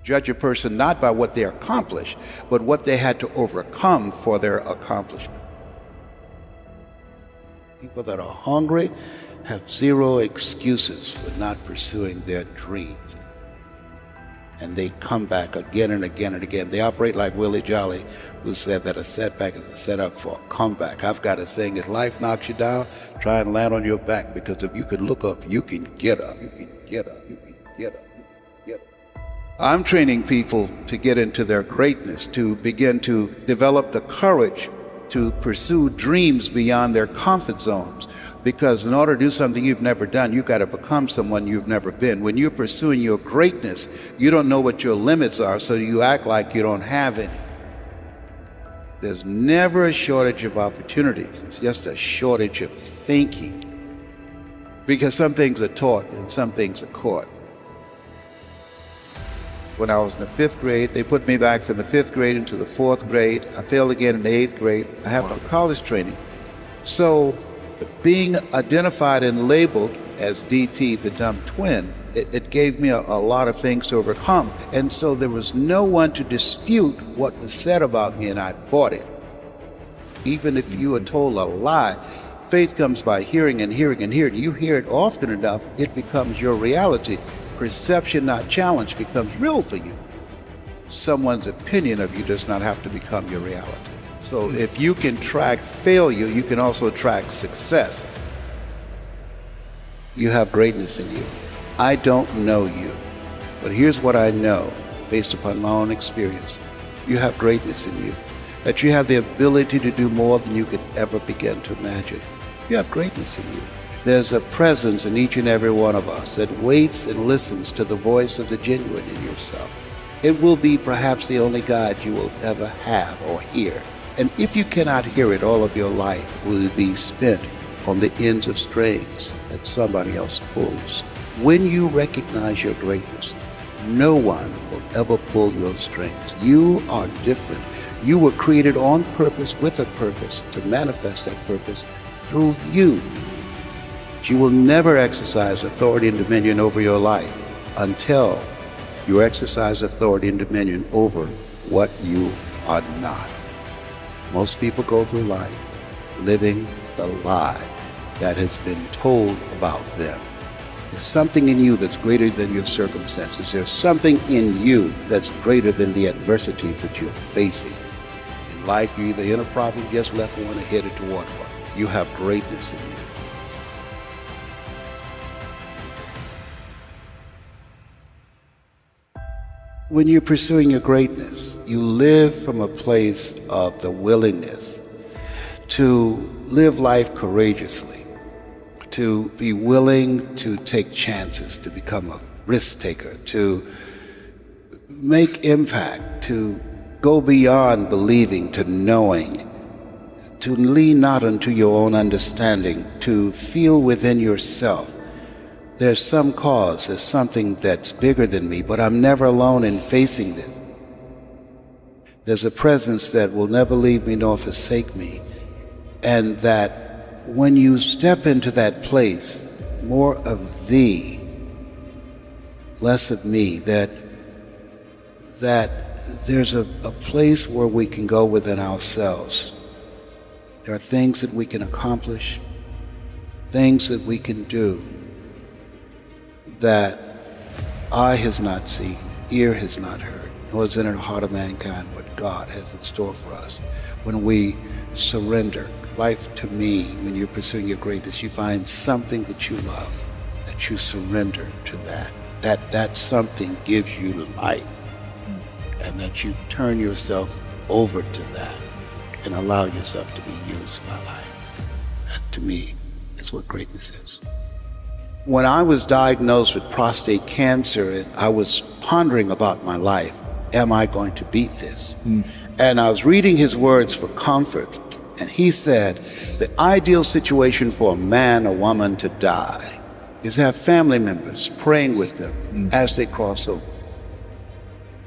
Judge a person not by what they accomplished, but what they had to overcome for their accomplishment. People that are hungry have zero excuses for not pursuing their dreams. And they come back again and again and again. They operate like Willie Jolly, who said that a setback is a setup for a comeback. I've got a saying, if life knocks you down, try and land on your back, because if you can look up, you can get up. You can get up. You can get up. Get up. I'm training people to get into their greatness, to begin to develop the courage to pursue dreams beyond their comfort zones. Because in order to do something you've never done, you've got to become someone you've never been. When you're pursuing your greatness, you don't know what your limits are, so you act like you don't have any. There's never a shortage of opportunities. It's just a shortage of thinking. Because some things are taught and some things are caught. When I was in the 5th grade, they put me back from the 5th grade into the 4th grade. I failed again in the 8th grade. I have no college training. So being identified and labeled as DT, the dumb twin, it gave me a lot of things to overcome. And so there was no one to dispute what was said about me, and I bought it. Even if you are told a lie, faith comes by hearing and hearing and hearing. You hear it often enough, it becomes your reality. Perception, not challenge, becomes real for you. Someone's opinion of you does not have to become your reality. So if you can track failure, you can also track success. You have greatness in you. I don't know you, but here's what I know based upon my own experience. You have greatness in you, that you have the ability to do more than you could ever begin to imagine. You have greatness in you. There's a presence in each and every one of us that waits and listens to the voice of the genuine in yourself. It will be perhaps the only God you will ever have or hear. And if you cannot hear it, all of your life will be spent on the ends of strings that somebody else pulls. When you recognize your greatness, no one will ever pull your strings. You are different. You were created on purpose with a purpose to manifest that purpose through you. You will never exercise authority and dominion over your life until you exercise authority and dominion over what you are not. Most people go through life living the lie that has been told about them. There's something in you that's greater than your circumstances. There's something in you that's greater than the adversities that you're facing. In life, you're either in a problem, just left one, or headed toward one. You have greatness in you. When you're pursuing your greatness, you live from a place of the willingness to live life courageously, to be willing to take chances, to become a risk taker, to make impact, to go beyond believing to knowing, to lean not unto your own understanding, to feel within yourself there's some cause, there's something that's bigger than me, but I'm never alone in facing this. There's a presence that will never leave me nor forsake me, and that when you step into that place, more of thee, less of me, that there's a place where we can go within ourselves. There are things that we can accomplish, things that we can do, that eye has not seen, ear has not heard, nor is in the heart of mankind what God has in store for us. When we surrender life to me, when you're pursuing your greatness, you find something that you love, that you surrender to that something gives you life, and that you turn yourself over to that and allow yourself to be used by life. That, to me, is what greatness is. When I was diagnosed with prostate cancer, I was pondering about my life. Am I going to beat this? And I was reading his words for comfort, and he said, the ideal situation for a man or woman to die is to have family members praying with them as they cross over.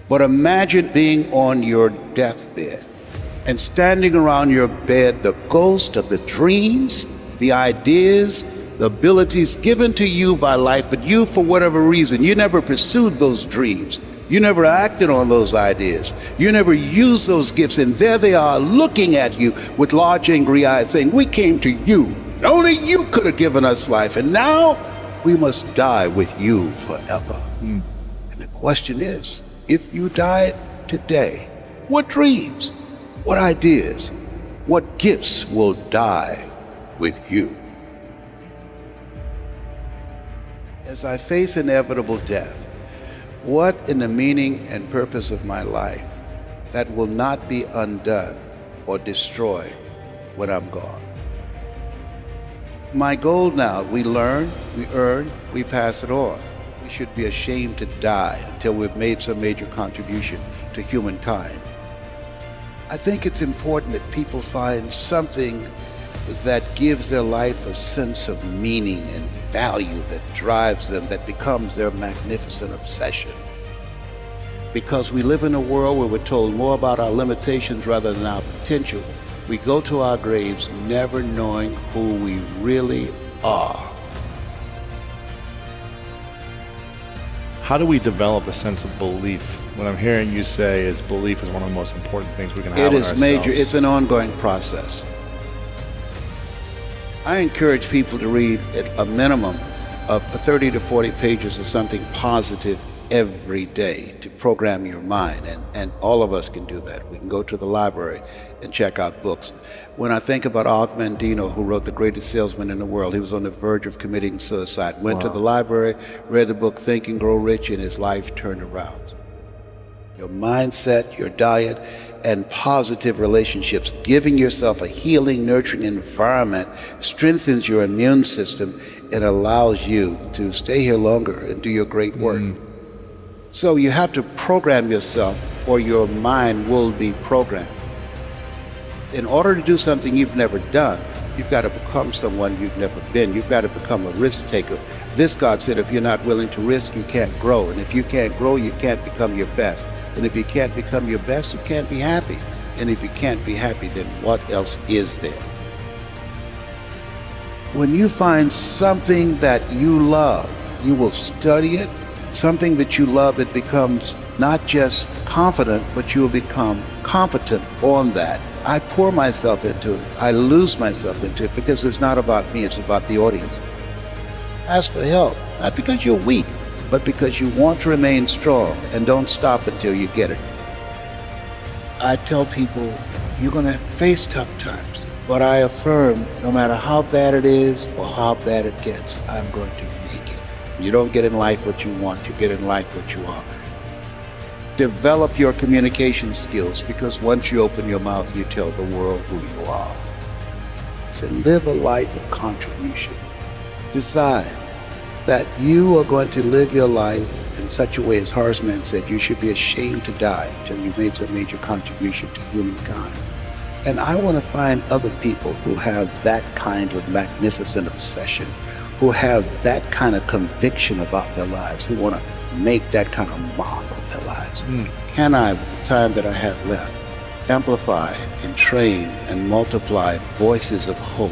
But imagine being on your deathbed and standing around your bed, the ghost of the dreams, the ideas, the abilities given to you by life, but you, for whatever reason, you never pursued those dreams. You never acted on those ideas. You never used those gifts, and there they are looking at you with large angry eyes saying, we came to you. Only you could have given us life, and now we must die with you forever. And the question is, if you died today, what dreams, what ideas, what gifts will die with you? As I face inevitable death, what in the meaning and purpose of my life that will not be undone or destroyed when I'm gone? My goal now, we learn, we earn, we pass it on. We should be ashamed to die until we've made some major contribution to humankind. I think it's important that people find something that gives their life a sense of meaning and value that drives them, that becomes their magnificent obsession. Because we live in a world where we're told more about our limitations rather than our potential, we go to our graves never knowing who we really are. How do we develop a sense of belief? What I'm hearing you say is belief is one of the most important things we can have in ourselves. It is major. It's an ongoing process. I encourage people to read at a minimum of 30 to 40 pages of something positive every day to program your mind, and all of us can do that. We can go to the library and check out books. When I think about Og Mandino, who wrote The Greatest Salesman in the World, he was on the verge of committing suicide, went to the library, read the book Think and Grow Rich, and his life turned around. Your mindset, your diet, and positive relationships, giving yourself a healing, nurturing environment strengthens your immune system and allows you to stay here longer and do your great work. So you have to program yourself or your mind will be programmed. In order to do something you've never done, you've got to become someone you've never been. You've got to become a risk taker. This, God said, if you're not willing to risk, you can't grow. And if you can't grow, you can't become your best. And if you can't become your best, you can't be happy. And if you can't be happy, then what else is there? When you find something that you love, you will study it. Something that you love, it becomes not just confident, but you will become competent on that. I pour myself into it. I lose myself into it because it's not about me, it's about the audience. Ask for help, not because you're weak, but because you want to remain strong, and don't stop until you get it. I tell people, you're going to face tough times, but I affirm no matter how bad it is or how bad it gets, I'm going to make it. You don't get in life what you want, you get in life what you are. Develop your communication skills, because once you open your mouth, you tell the world who you are. I said, live a life of contribution. Decide that you are going to live your life in such a way, as Horace Mann said, you should be ashamed to die until you made some major contribution to humankind. And I want to find other people who have that kind of magnificent obsession, who have that kind of conviction about their lives, who want to make that kind of mark of their lives. Can I, with the time that I have left, amplify and train and multiply voices of hope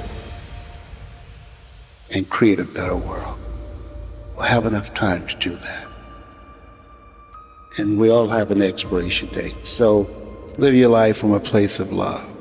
and create a better world? We'll have enough time to do that. And we all have an expiration date. So live your life from a place of love.